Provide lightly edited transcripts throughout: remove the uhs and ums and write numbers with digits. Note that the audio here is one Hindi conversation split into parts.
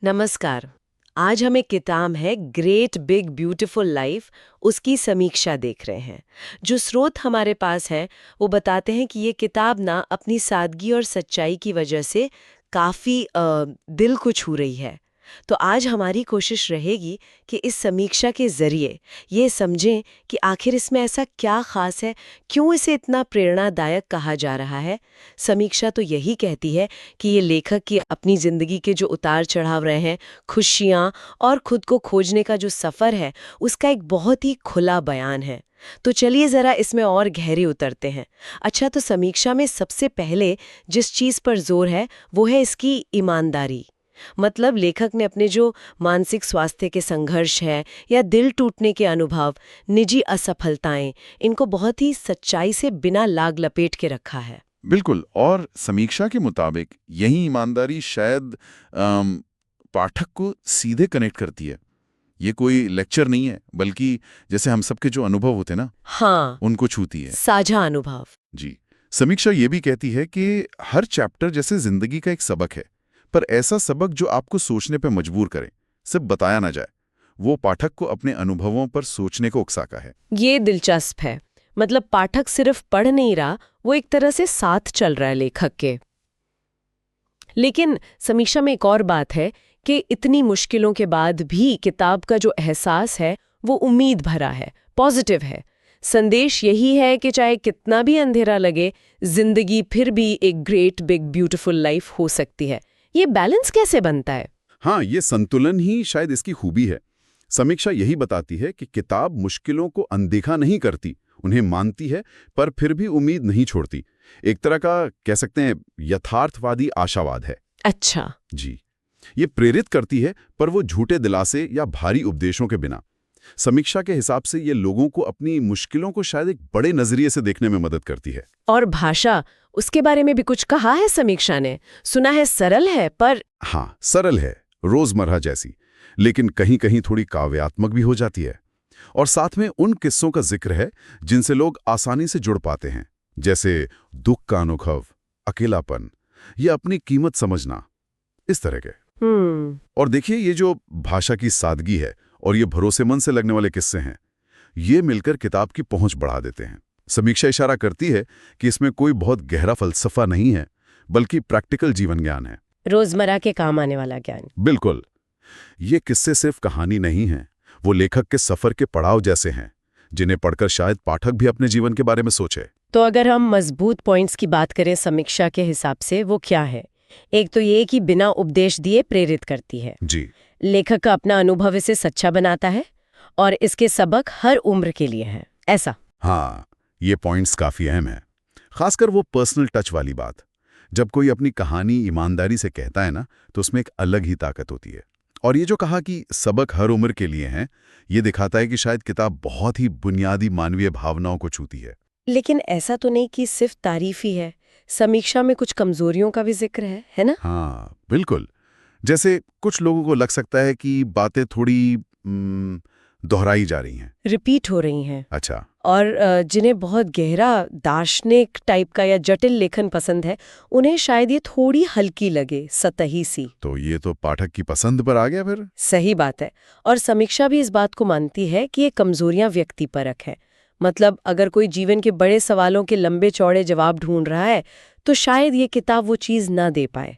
नमस्कार। आज हम एक किताब है ग्रेट बिग ब्यूटीफुल लाइफ, उसकी समीक्षा देख रहे हैं। जो स्रोत हमारे पास है वो बताते हैं कि ये किताब ना अपनी सादगी और सच्चाई की वजह से काफ़ी दिल को छू रही है। तो आज हमारी कोशिश रहेगी कि इस समीक्षा के ज़रिए ये समझें कि आखिर इसमें ऐसा क्या ख़ास है, क्यों इसे इतना प्रेरणादायक कहा जा रहा है। समीक्षा तो यही कहती है कि ये लेखक की अपनी ज़िंदगी के जो उतार चढ़ाव रहे हैं, खुशियाँ और खुद को खोजने का जो सफ़र है, उसका एक बहुत ही खुला बयान है। तो चलिए ज़रा इसमें और गहरे उतरते हैं। अच्छा, तो समीक्षा में सबसे पहले जिस चीज़ पर जोर है वो है इसकी ईमानदारी। मतलब लेखक ने अपने जो मानसिक स्वास्थ्य के संघर्ष है या दिल टूटने के अनुभव, निजी असफलताएं, इनको बहुत ही सच्चाई से बिना लाग लपेट के रखा है। बिल्कुल। और समीक्षा के मुताबिक यही ईमानदारी शायद पाठक को सीधे कनेक्ट करती है। ये कोई लेक्चर नहीं है, बल्कि जैसे हम सबके जो अनुभव होते हैं ना, हाँ, उनको छूती है। साझा अनुभव। जी। समीक्षा ये भी कहती है कि हर चैप्टर जैसे जिंदगी का एक सबक है, पर ऐसा सबक जो आपको सोचने पे मजबूर करे, सिर्फ बताया ना जाए। वो पाठक को अपने अनुभवों पर सोचने को उकसाता है। ये दिलचस्प है। मतलब पाठक सिर्फ पढ़ नहीं रहा, वो एक तरह से साथ चल रहा है लेखक के। लेकिन समीक्षा में एक और बात है कि इतनी मुश्किलों के बाद भी किताब का जो एहसास है वो उम्मीद भरा है, पॉजिटिव है। संदेश यही है कि चाहे कितना भी अंधेरा लगे, जिंदगी फिर भी एक ग्रेट बिग ब्यूटीफुल लाइफ हो सकती है। ये बैलेंस कैसे बनता है? हाँ, ये संतुलन ही शायद इसकी खूबी है। समीक्षा यही बताती है कि किताब मुश्किलों को अनदेखा नहीं करती, उन्हें मानती है, पर फिर भी उम्मीद नहीं छोड़ती। एक तरह का कह सकते हैं यथार्थवादी आशावाद है। अच्छा। जी। ये प्रेरित करती है, पर वो झूठे दिलासे या भारी उपदेशों के बिना। समीक्षा के हिसाब से ये लोगों को अपनी मुश्किलों को शायद एक बड़े नजरिए से देखने में मदद करती है। और भाषा, उसके बारे में भी कुछ कहा है समीक्षा ने? सुना है सरल है, पर हाँ, सरल है, रोजमर्रा जैसी, लेकिन कहीं कहीं थोड़ी काव्यात्मक भी हो जाती है। और साथ में उन किस्सों का जिक्र है जिनसे लोग आसानी से जुड़ पाते हैं, जैसे दुख का अनुभव, अकेलापन या अपनी कीमत समझना, इस तरह के। और देखिए, ये जो भाषा की सादगी है और ये भरोसेमंद से लगने वाले किस्से हैं, ये मिलकर किताब की पहुंच बढ़ा देते हैं। समीक्षा इशारा करती है कि इसमें कोई बहुत गहरा फलसफा नहीं है, बल्कि प्रैक्टिकल जीवन ज्ञान है, रोजमर्रा के काम आने वाला ज्ञान। बिल्कुल। ये किस्से सिर्फ कहानी नहीं हैं, वो लेखक के सफर के पड़ाव जैसे हैं, जिन्हें पढ़कर शायद पाठक भी अपने जीवन के बारे में सोचे। तो अगर हम मजबूत पॉइंट्स की बात करें समीक्षा के हिसाब से, वो क्या है? एक तो ये कि बिना उपदेश दिए प्रेरित करती है। जी। लेखक का अपना अनुभव इसे सच्चा बनाता है और इसके सबक हर उम्र के लिए हैं, ऐसा। हाँ, ये पॉइंट्स काफी अहम है, खासकर वो पर्सनल टच वाली बात। जब कोई अपनी कहानी ईमानदारी से कहता है ना, तो उसमें एक अलग ही ताकत होती है। और ये जो कहा कि सबक हर उम्र के लिए हैं, ये दिखाता है कि शायद किताब बहुत ही बुनियादी मानवीय भावनाओं को छूती है। लेकिन ऐसा तो नहीं कि सिर्फ तारीफ ही है। समीक्षा में कुछ कमजोरियों का भी जिक्र है ना? हाँ, बिल्कुल। जैसे कुछ लोगों को लग सकता है कि बातें थोड़ी दोहराई जा रही हैं। रिपीट हो रही हैं। अच्छा। और जिन्हें बहुत गहरा दार्शनिक टाइप का या जटिल लेखन पसंद है, उन्हें शायद ये थोड़ी हल्की लगे, सतही सी। तो ये तो पाठक की पसंद पर आ गया फिर। सही बात है। और समीक्षा भी इस बात को मानती है कि ये कमजोरियां व्यक्तिपरक हैं। मतलब अगर कोई जीवन के बड़े सवालों के लंबे चौड़े जवाब ढूंढ रहा है, तो शायद ये किताब वो चीज़ ना दे पाए।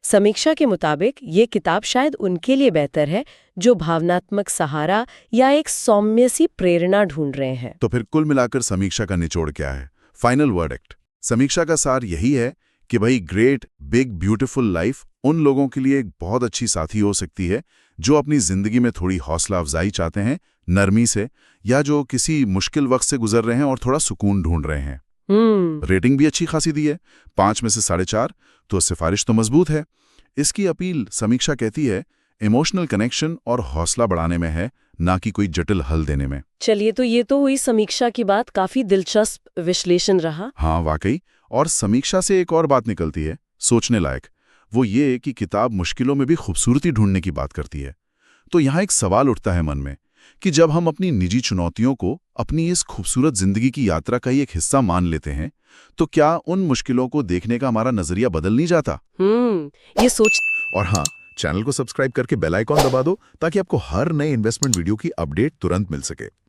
समीक्षा के मुताबिक ये किताब शायद उनके लिए बेहतर है जो भावनात्मक सहारा या एक सौम्य सी प्रेरणा ढूंढ रहे हैं। तो फिर कुल मिलाकर समीक्षा का निचोड़ क्या है? Final verdict. समीक्षा का सार यही है कि भाई, ग्रेट बिग ब्यूटीफुल लाइफ उन लोगों के लिए एक बहुत अच्छी साथी हो सकती है जो अपनी जिंदगी में थोड़ी हौसला अफजाई चाहते हैं, नरमी से, या जो किसी मुश्किल वक्त से गुजर रहे हैं और थोड़ा सुकून ढूंढ रहे हैं। रेटिंग भी अच्छी खासी दी है, 5 में से 4.5, तो सिफारिश तो मजबूत है। इसकी अपील, समीक्षा कहती है, इमोशनल कनेक्शन और हौसला बढ़ाने में है, ना कि कोई जटिल हल देने में। चलिए, तो ये तो हुई समीक्षा की बात, काफी दिलचस्प विश्लेषण रहा। हाँ, वाकई। और समीक्षा से एक और बात निकलती है, सोचने लायक। वो ये कि किताब मुश्किलों में भी खूबसूरती ढूंढने की बात करती है। तो यहाँ एक सवाल उठता है मन में कि जब हम अपनी निजी चुनौतियों को अपनी इस खूबसूरत जिंदगी की यात्रा का ही एक हिस्सा मान लेते हैं, तो क्या उन मुश्किलों को देखने का हमारा नजरिया बदल नहीं जाता? ये सोच। और हाँ, चैनल को सब्सक्राइब करके बेल आइकॉन दबा दो ताकि आपको हर नए इन्वेस्टमेंट वीडियो की अपडेट तुरंत मिल सके।